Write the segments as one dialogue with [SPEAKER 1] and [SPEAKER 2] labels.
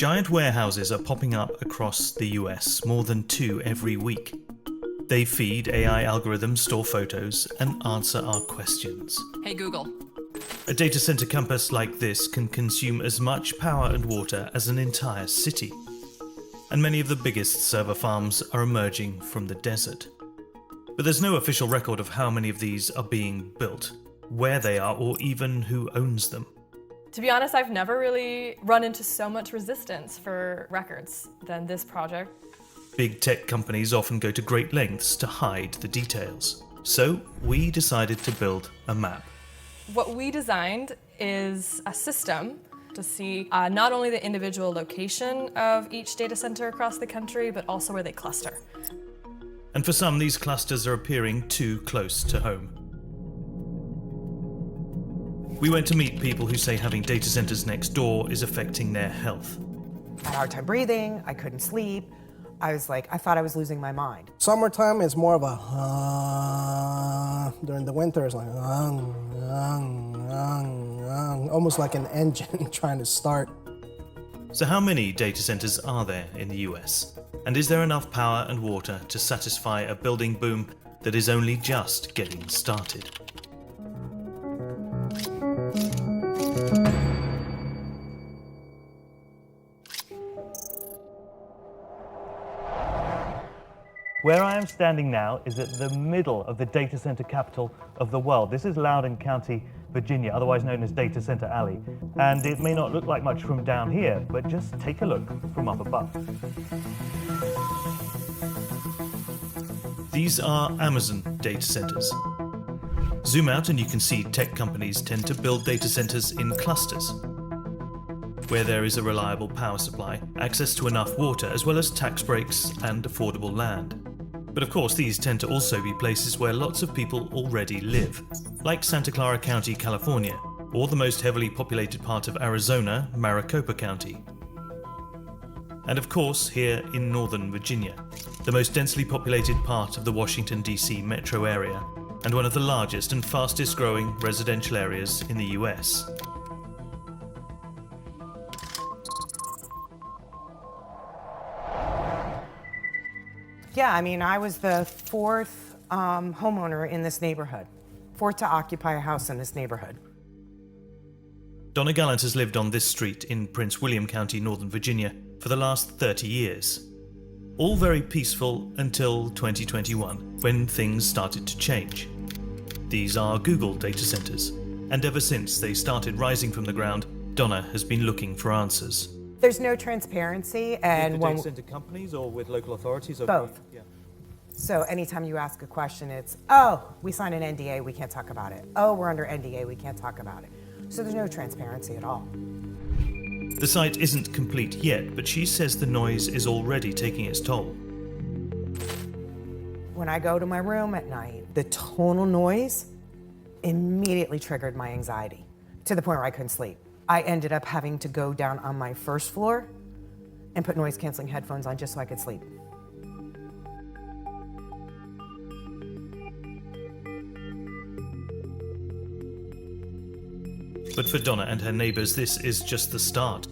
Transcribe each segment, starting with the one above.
[SPEAKER 1] Giant warehouses are popping up across the US, more than 2 every week. They feed AI algorithms, store photos, and answer our questions.
[SPEAKER 2] Hey Google.
[SPEAKER 1] A data center campus like this can consume as much power and water as an entire city. And many of the biggest server farms are emerging from the desert. But there's no official record of how many of these are being built, where they are, or even who owns them.
[SPEAKER 3] To be honest, I've never really run into so much resistance for records than this project.
[SPEAKER 1] Big tech companies often go to great lengths to hide the details. So we decided to build a map.
[SPEAKER 3] What we designed is a system to see not only the individual location of each data center across the country, but also where they cluster.
[SPEAKER 1] And for some, these clusters are appearing too close to home. We went to meet people who say having data centers next door is affecting their health.
[SPEAKER 4] I had a hard time breathing, I couldn't sleep. I thought I was losing my mind.
[SPEAKER 5] Summertime is more of a during the winter it's like almost like an engine trying to start.
[SPEAKER 1] So how many data centers are there in the US? And is there enough power and water to satisfy a building boom that is only just getting started?
[SPEAKER 6] Where I am standing now is at the middle of the data center capital of the world. This is Loudoun County, Virginia, otherwise known as Data Center Alley. And it may not look like much from down here, but just take a look from up above.
[SPEAKER 1] These are Amazon data centers. Zoom out and you can see tech companies tend to build data centers in clusters, where there is a reliable power supply, access to enough water, as well as tax breaks and affordable land. But of course, these tend to also be places where lots of people already live, like Santa Clara County, California, or the most heavily populated part of Arizona, Maricopa County. And of course, here in Northern Virginia, the most densely populated part of the Washington, D.C. metro area, and one of the largest and fastest growing residential areas in the US.
[SPEAKER 4] Yeah, I was the fourth homeowner in this neighborhood, fourth to occupy a house in this neighborhood.
[SPEAKER 1] Donna Gallant has lived on this street in Prince William County, Northern Virginia, for the last 30 years. All very peaceful until 2021, when things started to change. These are Google data centers, and ever since they started rising from the ground, Donna has been looking for answers.
[SPEAKER 4] There's no transparency, and
[SPEAKER 6] With the data center companies or with local authorities? Or
[SPEAKER 4] both.
[SPEAKER 6] Yeah.
[SPEAKER 4] So anytime you ask a question, it's, oh, we signed an NDA, we can't talk about it. Oh, we're under NDA, we can't talk about it. So there's no transparency at all.
[SPEAKER 1] The site isn't complete yet, but she says the noise is already taking its toll.
[SPEAKER 4] When I go to my room at night, the tonal noise immediately triggered my anxiety to the point where I couldn't sleep. I ended up having to go down on my first floor and put noise-canceling headphones on just so I could sleep.
[SPEAKER 1] But for Donna and her neighbors, this is just the start.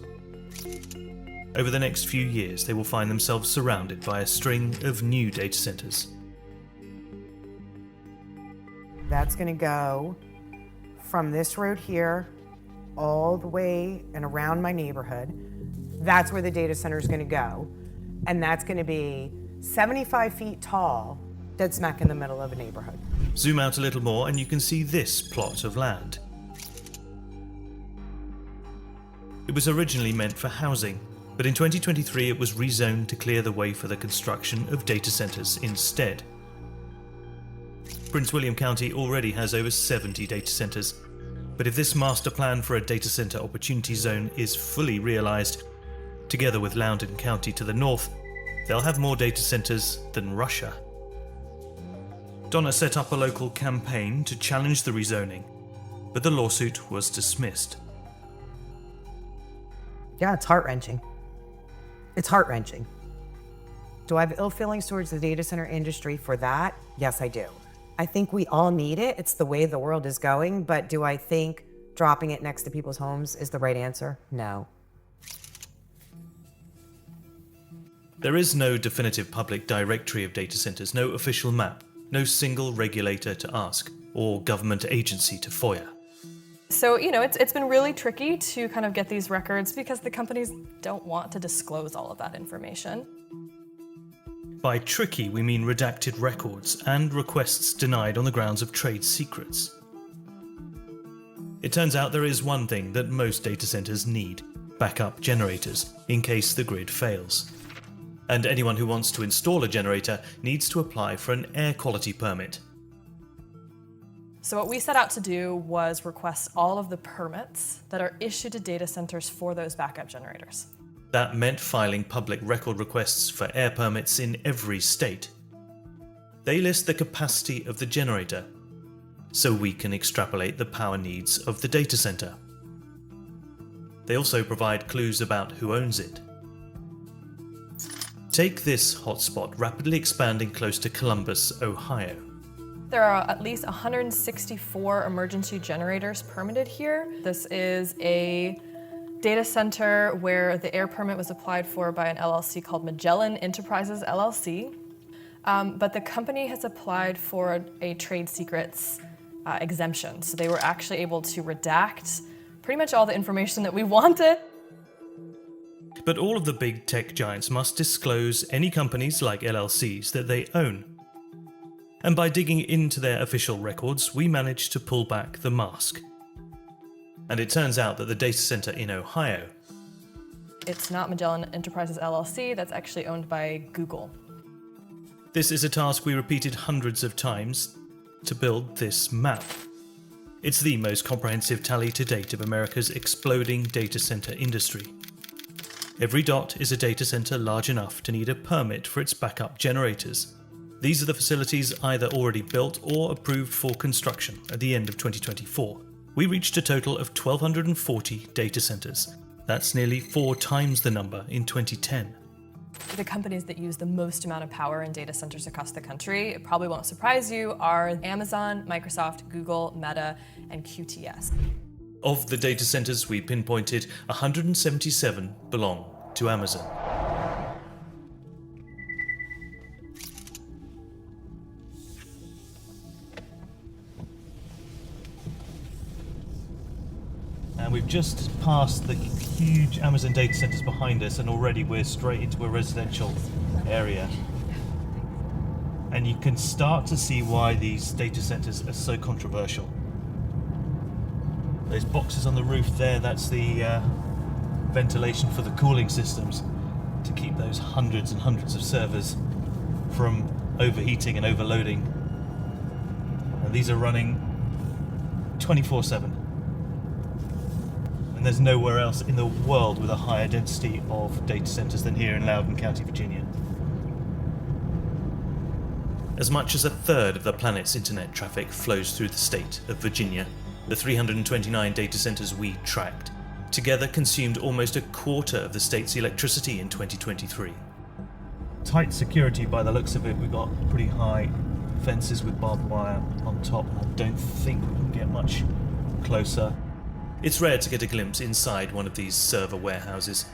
[SPEAKER 1] Over the next few years, they will find themselves surrounded by a string of new data centers.
[SPEAKER 4] That's gonna go from this road here all the way and around my neighborhood. That's where the data center is gonna go. And that's gonna be 75 feet tall, dead smack in the middle of a neighborhood.
[SPEAKER 1] Zoom out a little more and you can see this plot of land. It was originally meant for housing, but in 2023 it was rezoned to clear the way for the construction of data centers instead. Prince William County already has over 70 data centers, but if this master plan for a data center opportunity zone is fully realized, together with Loudoun County to the north, they'll have more data centers than Russia. Donna set up a local campaign to challenge the rezoning, but the lawsuit was dismissed.
[SPEAKER 4] Yeah, it's heart-wrenching. It's heart-wrenching. Do I have ill feelings towards the data center industry for that? Yes, I do. I think we all need it. It's the way the world is going, but do I think dropping it next to people's homes is the right answer? No.
[SPEAKER 1] There is no definitive public directory of data centers, no official map, no single regulator to ask, or government agency to FOIA.
[SPEAKER 3] So, it's been really tricky to kind of get these records because the companies don't want to disclose all of that information.
[SPEAKER 1] By tricky, we mean redacted records and requests denied on the grounds of trade secrets. It turns out there is one thing that most data centers need: backup generators, in case the grid fails. And anyone who wants to install a generator needs to apply for an air quality permit.
[SPEAKER 3] So what we set out to do was request all of the permits that are issued to data centers for those backup generators.
[SPEAKER 1] That meant filing public record requests for air permits in every state. They list the capacity of the generator, so we can extrapolate the power needs of the data center. They also provide clues about who owns it. Take this hotspot rapidly expanding close to Columbus, Ohio.
[SPEAKER 3] There are at least 164 emergency generators permitted here. This is a data center where the air permit was applied for by an LLC called Magellan Enterprises LLC. But the company has applied for a trade secrets exemption. So they were actually able to redact pretty much all the information that we wanted.
[SPEAKER 1] But all of the big tech giants must disclose any companies like LLCs that they own. And by digging into their official records, we managed to pull back the mask. And it turns out that the data center in Ohio,
[SPEAKER 3] it's not Magellan Enterprises LLC, that's actually owned by Google.
[SPEAKER 1] This is a task we repeated hundreds of times to build this map. It's the most comprehensive tally to date of America's exploding data center industry. Every dot is a data center large enough to need a permit for its backup generators. These are the facilities either already built or approved for construction at the end of 2024. We reached a total of 1,240 data centers. That's nearly 4 times the number in 2010.
[SPEAKER 3] The companies that use the most amount of power in data centers across the country, it probably won't surprise you, are Amazon, Microsoft, Google, Meta, and QTS.
[SPEAKER 1] Of the data centers we pinpointed, 177 belong to Amazon. And we've just passed the huge Amazon data centers behind us, and already we're straight into a residential area. And you can start to see why these data centers are so controversial. Those boxes on the roof there, that's the ventilation for the cooling systems to keep those hundreds and hundreds of servers from overheating and overloading. And these are running 24/7. And there's nowhere else in the world with a higher density of data centers than here in Loudoun County, Virginia. As much as a third of the planet's internet traffic flows through the state of Virginia. The 329 data centers we tracked together consumed almost a quarter of the state's electricity in 2023. Tight security by the looks of it. We've got pretty high fences with barbed wire on top. I don't think we can get much closer. It's rare to get a glimpse inside one of these server warehouses.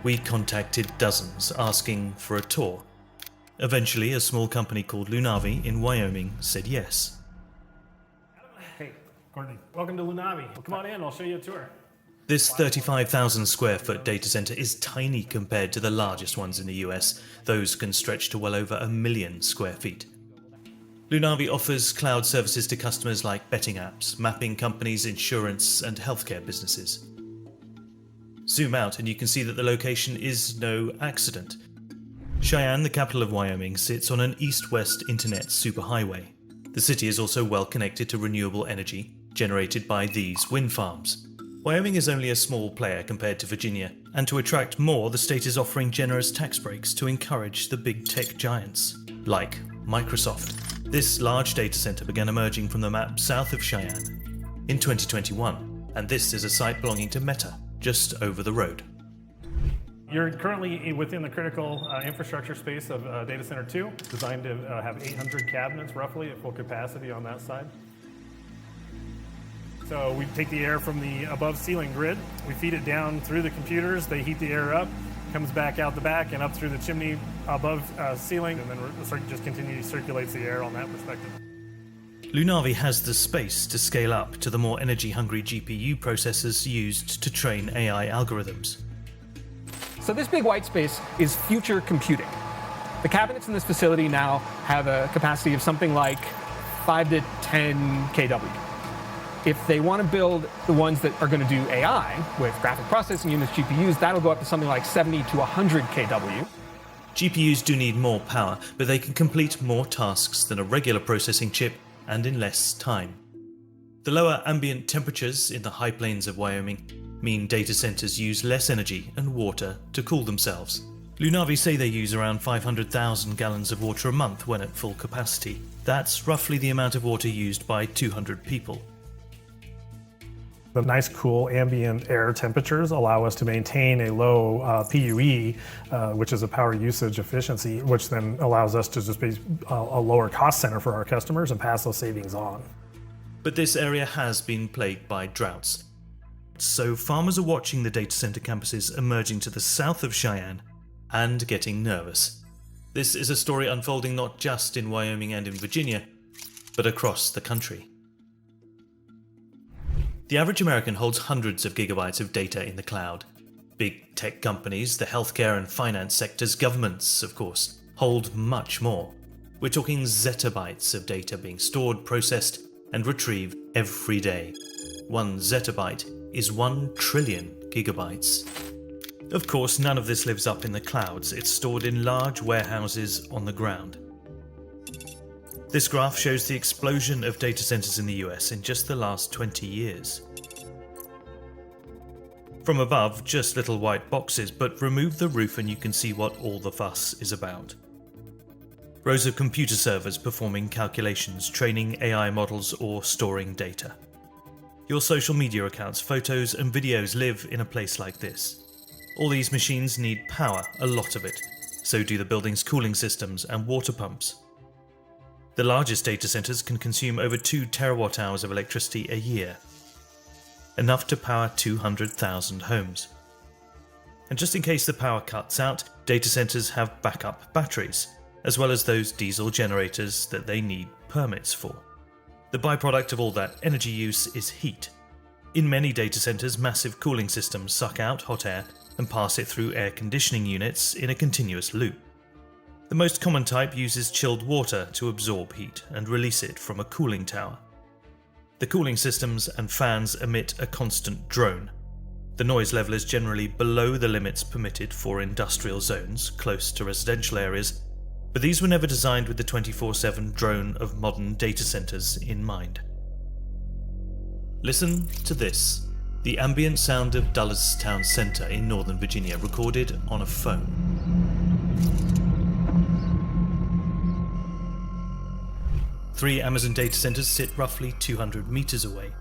[SPEAKER 1] We contacted dozens asking for a tour. Eventually, a small company called Lunavi in Wyoming said yes.
[SPEAKER 2] Hey, Courtney, welcome to Lunavi. Well, come on in, I'll show you a tour.
[SPEAKER 1] This 35,000 square foot data center is tiny compared to the largest ones in the US. Those can stretch to well over 1 million square feet. Lunavi offers cloud services to customers like betting apps, mapping companies, insurance, and healthcare businesses. Zoom out and you can see that the location is no accident. Cheyenne, the capital of Wyoming, sits on an east-west internet superhighway. The city is also well connected to renewable energy generated by these wind farms. Wyoming is only a small player compared to Virginia, and to attract more, the state is offering generous tax breaks to encourage the big tech giants, like Microsoft. This large data center began emerging from the map south of Cheyenne in 2021, and this is a site belonging to Meta, just over the road.
[SPEAKER 2] You're currently within the critical infrastructure space of Data Center 2, designed to have 800 cabinets roughly at full capacity on that side. So we take the air from the above ceiling grid, we feed it down through the computers, they heat the air up, comes back out the back and up through the chimney above ceiling, and then just continues circulates the air on that perspective.
[SPEAKER 1] Lunavi has the space to scale up to the more energy-hungry GPU processors used to train AI algorithms.
[SPEAKER 7] So this big white space is future computing. The cabinets in this facility now have a capacity of something like 5 to 10 kW. If they want to build the ones that are going to do AI with graphic processing units, GPUs, that'll go up to something like 70 to 100 kW.
[SPEAKER 1] GPUs do need more power, but they can complete more tasks than a regular processing chip and in less time. The lower ambient temperatures in the high plains of Wyoming mean data centers use less energy and water to cool themselves. Lunavi say they use around 500,000 gallons of water a month when at full capacity. That's roughly the amount of water used by 200 people.
[SPEAKER 2] The nice, cool ambient air temperatures allow us to maintain a low PUE, which is a power usage efficiency, which then allows us to just be a lower cost center for our customers and pass those savings on.
[SPEAKER 1] But this area has been plagued by droughts. So farmers are watching the data center campuses emerging to the south of Cheyenne and getting nervous. This is a story unfolding not just in Wyoming and in Virginia, but across the country. The average American holds hundreds of gigabytes of data in the cloud. Big tech companies, the healthcare and finance sectors, governments, of course, hold much more. We're talking zettabytes of data being stored, processed, and retrieved every day. 1 zettabyte is 1 trillion gigabytes. Of course, none of this lives up in the clouds. It's stored in large warehouses on the ground. This graph shows the explosion of data centers in the US in just the last 20 years. From above, just little white boxes, but remove the roof and you can see what all the fuss is about. Rows of computer servers performing calculations, training AI models, or storing data. Your social media accounts, photos, and videos live in a place like this. All these machines need power, a lot of it. So do the building's cooling systems and water pumps. The largest data centers can consume over 2 terawatt-hours of electricity a year, enough to power 200,000 homes. And just in case the power cuts out, data centers have backup batteries, as well as those diesel generators that they need permits for. The byproduct of all that energy use is heat. In many data centers, massive cooling systems suck out hot air and pass it through air conditioning units in a continuous loop. The most common type uses chilled water to absorb heat and release it from a cooling tower. The cooling systems and fans emit a constant drone. The noise level is generally below the limits permitted for industrial zones close to residential areas, but these were never designed with the 24/7 drone of modern data centers in mind. Listen to this, the ambient sound of Dulles Town Center in Northern Virginia, recorded on a phone. 3 Amazon data centers sit roughly 200 meters away.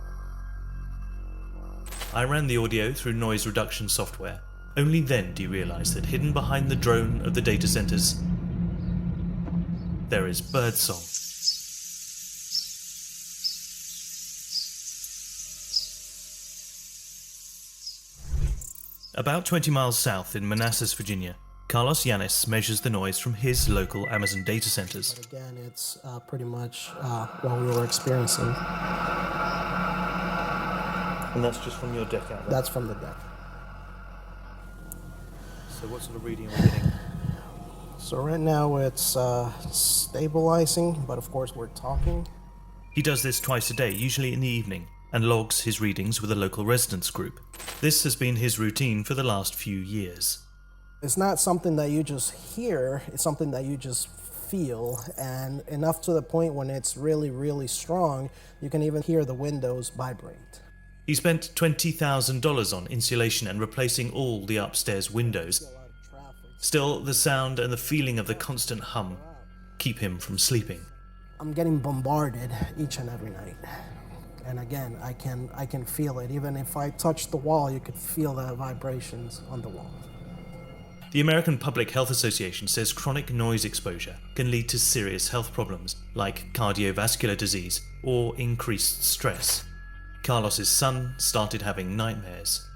[SPEAKER 1] I ran the audio through noise reduction software. Only then do you realize that hidden behind the drone of the data centers, there is birdsong. About 20 miles south in Manassas, Virginia, Carlos Yanis measures the noise from his local Amazon data centers.
[SPEAKER 5] But again, it's pretty much what we were experiencing.
[SPEAKER 1] And that's just from your deck out there?
[SPEAKER 5] That's from the deck.
[SPEAKER 1] So what sort of reading are we getting?
[SPEAKER 5] So right now it's stabilizing, but of course we're talking.
[SPEAKER 1] He does this twice a day, usually in the evening, and logs his readings with a local residents group. This has been his routine for the last few years.
[SPEAKER 5] It's not something that you just hear, it's something that you just feel, and enough to the point when it's really, really strong, you can even hear the windows vibrate.
[SPEAKER 1] He spent $20,000 on insulation and replacing all the upstairs windows. Still, the sound and the feeling of the constant hum keep him from sleeping.
[SPEAKER 5] I'm getting bombarded each and every night. And again, I can feel it. Even if I touch the wall, you could feel the vibrations on the wall.
[SPEAKER 1] The American Public Health Association says chronic noise exposure can lead to serious health problems like cardiovascular disease or increased stress. Carlos's son started having nightmares.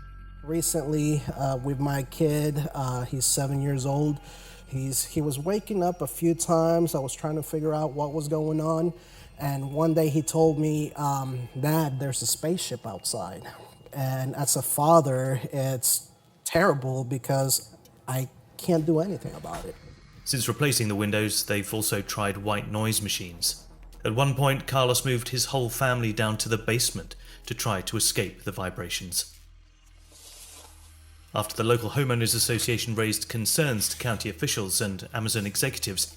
[SPEAKER 5] Recently, with my kid, he's 7 years old. He was waking up a few times. I was trying to figure out what was going on. And one day he told me, Dad, there's a spaceship outside. And as a father, it's terrible because I can't do anything about it.
[SPEAKER 1] Since replacing the windows, they've also tried white noise machines. At one point, Carlos moved his whole family down to the basement to try to escape the vibrations. After the local homeowners association raised concerns to county officials and Amazon executives,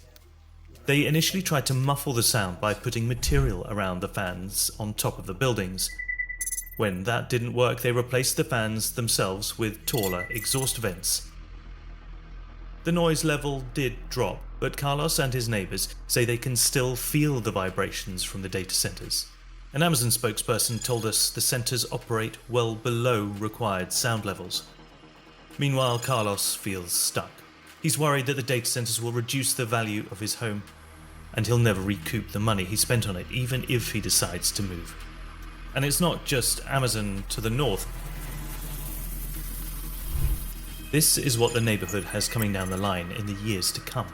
[SPEAKER 1] they initially tried to muffle the sound by putting material around the fans on top of the buildings. When that didn't work, they replaced the fans themselves with taller exhaust vents. The noise level did drop, but Carlos and his neighbors say they can still feel the vibrations from the data centers. An Amazon spokesperson told us the centers operate well below required sound levels. Meanwhile, Carlos feels stuck. He's worried that the data centers will reduce the value of his home, and he'll never recoup the money he spent on it, even if he decides to move. And it's not just Amazon to the north. This is what the neighborhood has coming down the line in the years to come.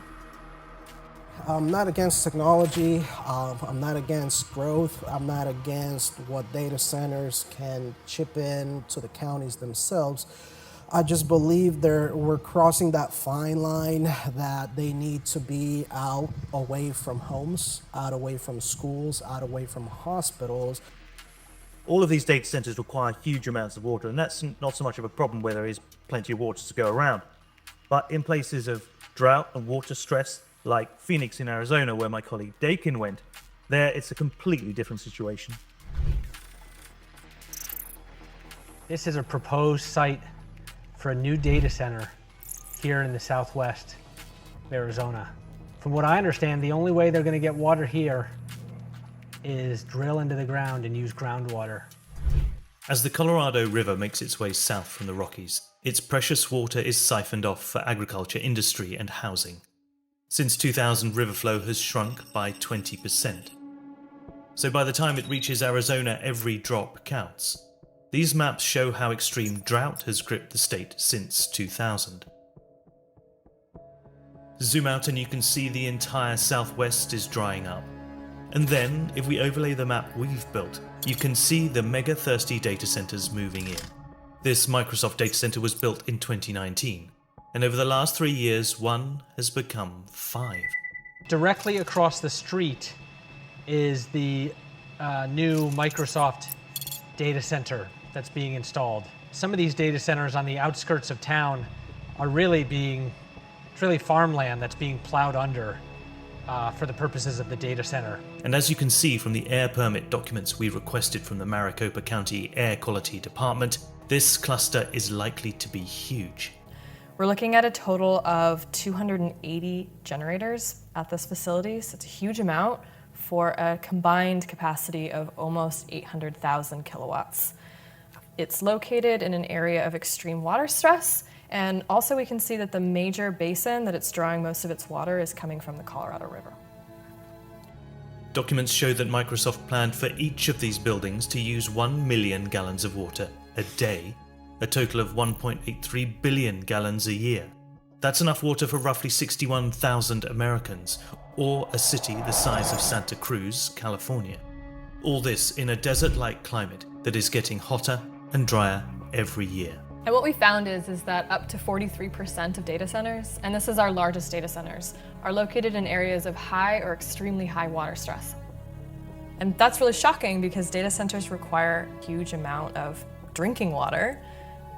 [SPEAKER 5] I'm not against technology. I'm not against growth. I'm not against what data centers can chip in to the counties themselves. I just believe we're crossing that fine line that they need to be out away from homes, out away from schools, out away from hospitals.
[SPEAKER 6] All of these data centers require huge amounts of water, and that's not so much of a problem where there is plenty of water to go around. But in places of drought and water stress, like Phoenix in Arizona, where my colleague Dakin went, there it's a completely different situation.
[SPEAKER 8] This is a proposed site for a new data center here in the southwest of Arizona. From what I understand, the only way they're going to get water here is drill into the ground and use groundwater.
[SPEAKER 1] As the Colorado River makes its way south from the Rockies, its precious water is siphoned off for agriculture, industry, and housing. Since 2000, river flow has shrunk by 20%. So by the time it reaches Arizona, every drop counts. These maps show how extreme drought has gripped the state since 2000. Zoom out and you can see the entire southwest is drying up. And then, if we overlay the map we've built, you can see the mega-thirsty data centers moving in. This Microsoft data center was built in 2019, and over the last 3 years, one has become 5.
[SPEAKER 8] Directly across the street is the new Microsoft data center that's being installed. Some of these data centers on the outskirts of town are really farmland that's being plowed under for the purposes of the data center.
[SPEAKER 1] And as you can see from the air permit documents we requested from the Maricopa County Air Quality Department, this cluster is likely to be huge.
[SPEAKER 3] We're looking at a total of 280 generators at this facility, so it's a huge amount for a combined capacity of almost 800,000 kilowatts. It's located in an area of extreme water stress, and also we can see that the major basin that it's drawing most of its water is coming from the Colorado River.
[SPEAKER 1] Documents show that Microsoft planned for each of these buildings to use 1 million gallons of water a day, a total of 1.83 billion gallons a year. That's enough water for roughly 61,000 Americans, or a city the size of Santa Cruz, California. All this in a desert-like climate that is getting hotter and drier every year.
[SPEAKER 3] And what we found is that up to 43% of data centers, and this is our largest data centers, are located in areas of high or extremely high water stress. And that's really shocking because data centers require a huge amount of drinking water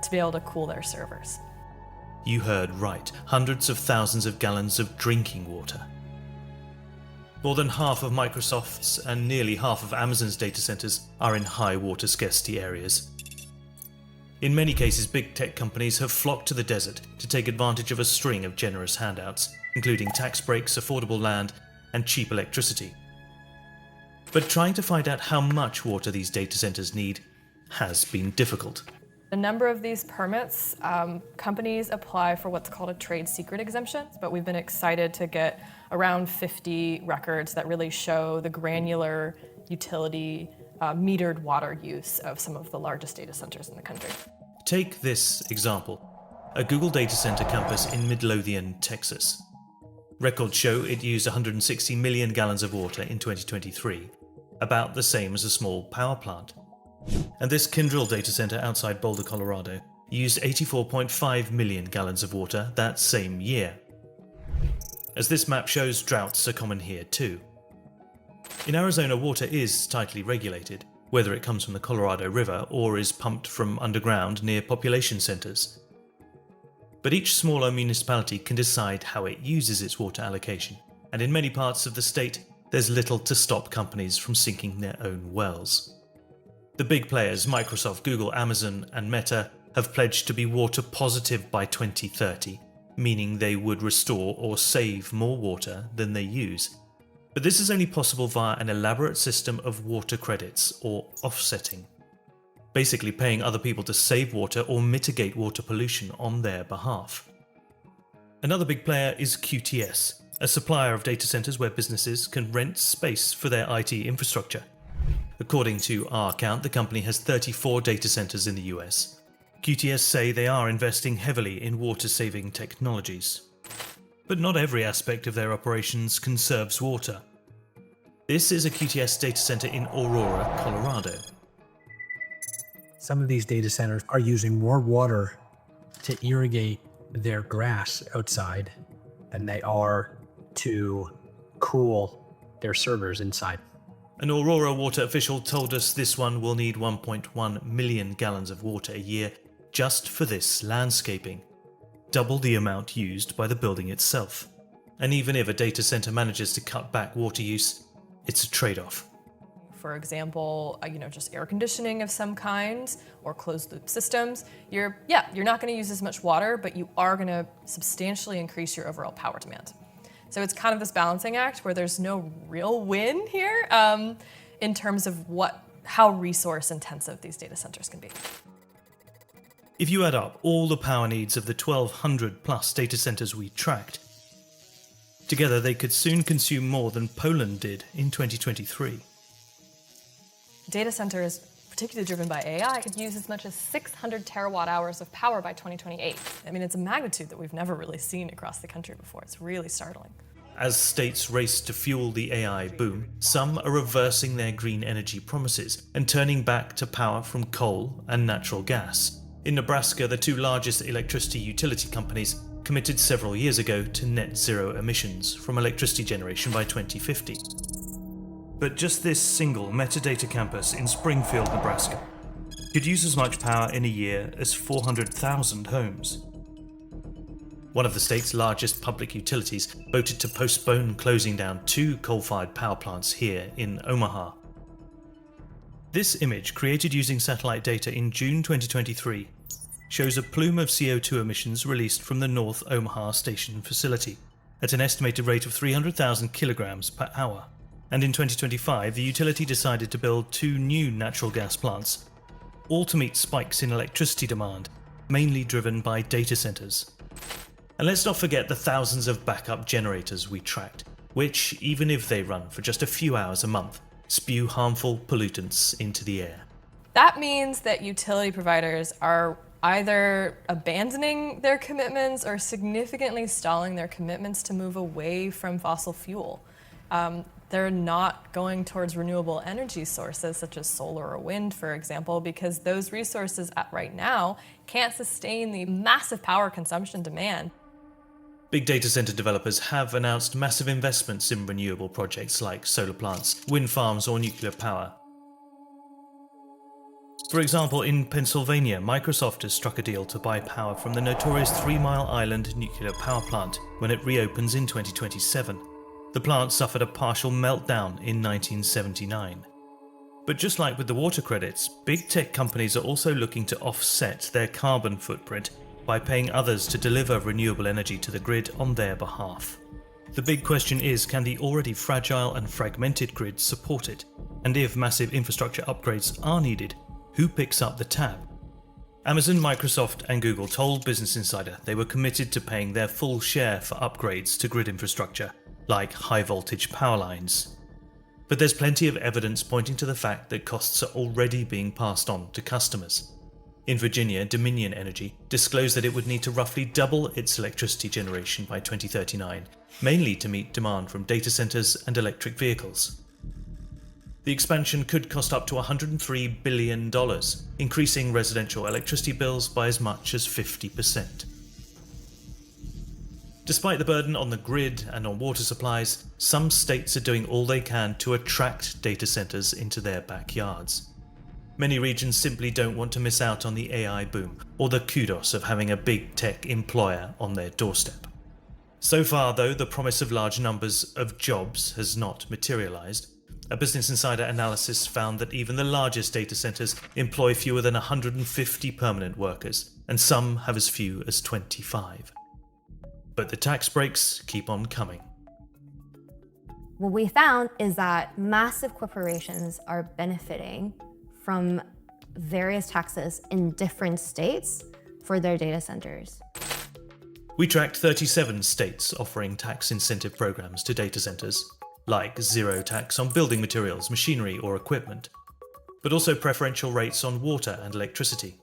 [SPEAKER 3] to be able to cool their servers.
[SPEAKER 1] You heard right, hundreds of thousands of gallons of drinking water. More than half of Microsoft's and nearly half of Amazon's data centers are in high water scarcity areas. In many cases, big tech companies have flocked to the desert to take advantage of a string of generous handouts, including tax breaks, affordable land, and cheap electricity. But trying to find out how much water these data centers need has been difficult.
[SPEAKER 3] A number of these permits, companies apply for what's called a trade secret exemption, but we've been excited to get around 50 records that really show the granular utility metered water use of some of the largest data centers in the country.
[SPEAKER 1] Take this example, a Google data center campus in Midlothian, Texas. Records show it used 160 million gallons of water in 2023, about the same as a small power plant. And this Kyndryl data center outside Boulder, Colorado, used 84.5 million gallons of water that same year. As this map shows, droughts are common here too. In Arizona, water is tightly regulated, whether it comes from the Colorado River or is pumped from underground near population centers. But each smaller municipality can decide how it uses its water allocation, and in many parts of the state, there's little to stop companies from sinking their own wells. The big players, Microsoft, Google, Amazon, and Meta, have pledged to be water positive by 2030, meaning they would restore or save more water than they use. But this is only possible via an elaborate system of water credits, or offsetting. Basically paying other people to save water or mitigate water pollution on their behalf. Another big player is QTS, a supplier of data centers where businesses can rent space for their IT infrastructure. According to our count, the company has 34 data centers in the US. QTS say they are investing heavily in water-saving technologies. But not every aspect of their operations conserves water. This is a QTS data center in Aurora, Colorado.
[SPEAKER 9] Some of these data centers are using more water to irrigate their grass outside than they are to cool their servers inside.
[SPEAKER 1] An Aurora water official told us this one will need 1.1 million gallons of water a year just for this landscaping, double the amount used by the building itself. And even if a data center manages to cut back water use, it's a trade-off.
[SPEAKER 3] For example, just air conditioning of some kind or closed loop systems, you're not going to use as much water, but you are going to substantially increase your overall power demand. So it's kind of this balancing act where there's no real win here in terms of how resource intensive these data centers can be.
[SPEAKER 1] If you add up all the power needs of the 1,200 plus data centers we tracked, together they could soon consume more than Poland did in 2023.
[SPEAKER 3] Data centers, particularly driven by AI, could use as much as 600 terawatt hours of power by 2028. I mean, it's a magnitude that we've never really seen across the country before. It's really startling.
[SPEAKER 1] As states race to fuel the AI boom, some are reversing their green energy promises and turning back to power from coal and natural gas. In Nebraska, the two largest electricity utility companies committed several years ago to net zero emissions from electricity generation by 2050. But just this single metadata campus in Springfield, Nebraska, could use as much power in a year as 400,000 homes. One of the state's largest public utilities voted to postpone closing down 2 coal-fired power plants here in Omaha. This image, created using satellite data in June 2023, shows a plume of CO2 emissions released from the North Omaha Station facility at an estimated rate of 300,000 kilograms per hour. And in 2025, the utility decided to build 2 new natural gas plants, all to meet spikes in electricity demand, mainly driven by data centers. And let's not forget the thousands of backup generators we tracked, which, even if they run for just a few hours a month, spew harmful pollutants into the air.
[SPEAKER 3] That means that utility providers are either abandoning their commitments or significantly stalling their commitments to move away from fossil fuel. They're not going towards renewable energy sources such as solar or wind, for example, because those resources right now can't sustain the massive power consumption demand.
[SPEAKER 1] Big data center developers have announced massive investments in renewable projects like solar plants, wind farms, or nuclear power. For example, in Pennsylvania, Microsoft has struck a deal to buy power from the notorious 3 Mile Island nuclear power plant when it reopens in 2027. The plant suffered a partial meltdown in 1979. But just like with the water credits, big tech companies are also looking to offset their carbon footprint by paying others to deliver renewable energy to the grid on their behalf. The big question is, can the already fragile and fragmented grid support it? And if massive infrastructure upgrades are needed, who picks up the tab? Amazon, Microsoft, and Google told Business Insider they were committed to paying their full share for upgrades to grid infrastructure, like high-voltage power lines. But there's plenty of evidence pointing to the fact that costs are already being passed on to customers. In Virginia, Dominion Energy disclosed that it would need to roughly double its electricity generation by 2039, mainly to meet demand from data centers and electric vehicles. The expansion could cost up to $103 billion, increasing residential electricity bills by as much as 50%. Despite the burden on the grid and on water supplies, some states are doing all they can to attract data centers into their backyards. Many regions simply don't want to miss out on the AI boom or the kudos of having a big tech employer on their doorstep. So far, though, the promise of large numbers of jobs has not materialized. A Business Insider analysis found that even the largest data centers employ fewer than 150 permanent workers, and some have as few as 25. But the tax breaks keep on coming.
[SPEAKER 10] What we found is that massive corporations are benefiting from various taxes in different states for their data centers.
[SPEAKER 1] We tracked 37 states offering tax incentive programs to data centers, like zero tax on building materials, machinery, or equipment, but also preferential rates on water and electricity.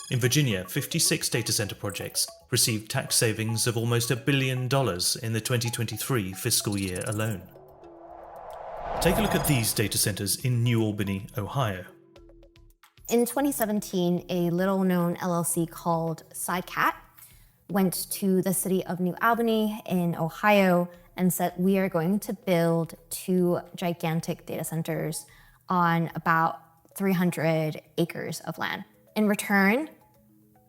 [SPEAKER 1] In Virginia, 56 data center projects received tax savings of almost $1 billion in the 2023 fiscal year alone. Take a look at these data centers in New Albany, Ohio.
[SPEAKER 10] In 2017, a little-known LLC called SideCat went to the city of New Albany in Ohio and said, we are going to build 2 gigantic data centers on about 300 acres of land. In return,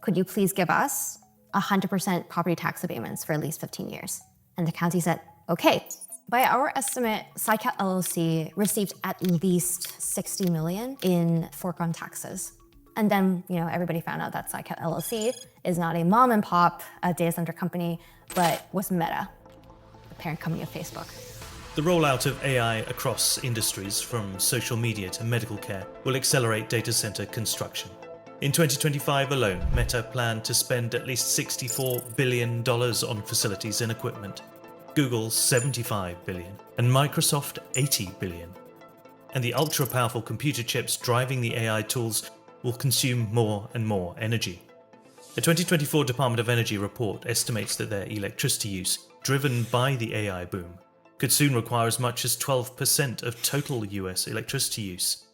[SPEAKER 10] could you please give us 100% property tax abatements for at least 15 years? And the county said, okay. By our estimate, SideCat LLC received at least $60 million in foregone taxes. And then, everybody found out that SideCat LLC is not a mom and pop data center company, but was Meta, the parent company of Facebook.
[SPEAKER 1] The rollout of AI across industries, from social media to medical care, will accelerate data center construction. In 2025 alone, Meta planned to spend at least $64 billion on facilities and equipment. Google $75 billion, and Microsoft $80 billion. And the ultra-powerful computer chips driving the AI tools will consume more and more energy. A 2024 Department of Energy report estimates that their electricity use, driven by the AI boom, could soon require as much as 12% of total US electricity use.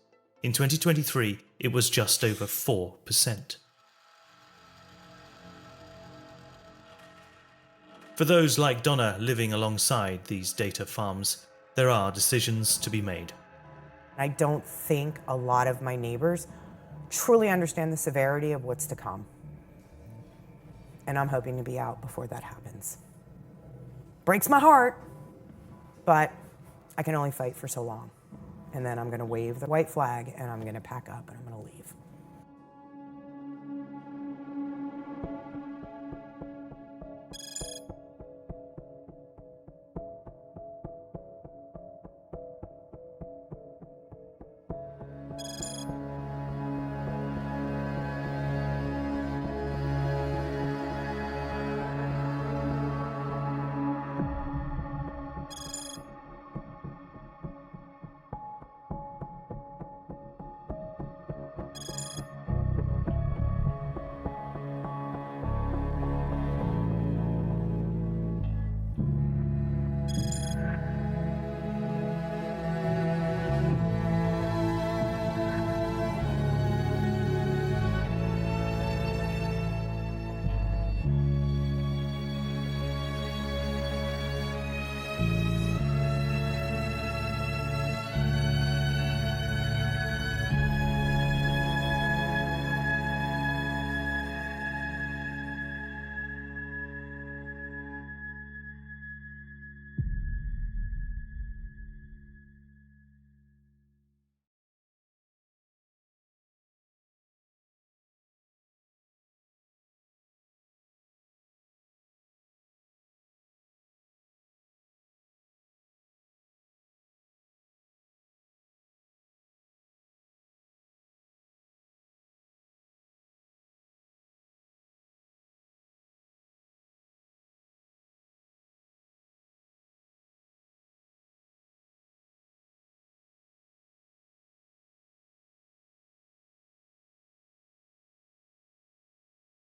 [SPEAKER 1] In 2023, it was just over 4%. For those like Donna living alongside these data farms, there are decisions to be made.
[SPEAKER 4] I don't think a lot of my neighbors truly understand the severity of what's to come. And I'm hoping to be out before that happens. Breaks my heart, but I can only fight for so long. And then I'm gonna wave the white flag and I'm gonna pack up and I'm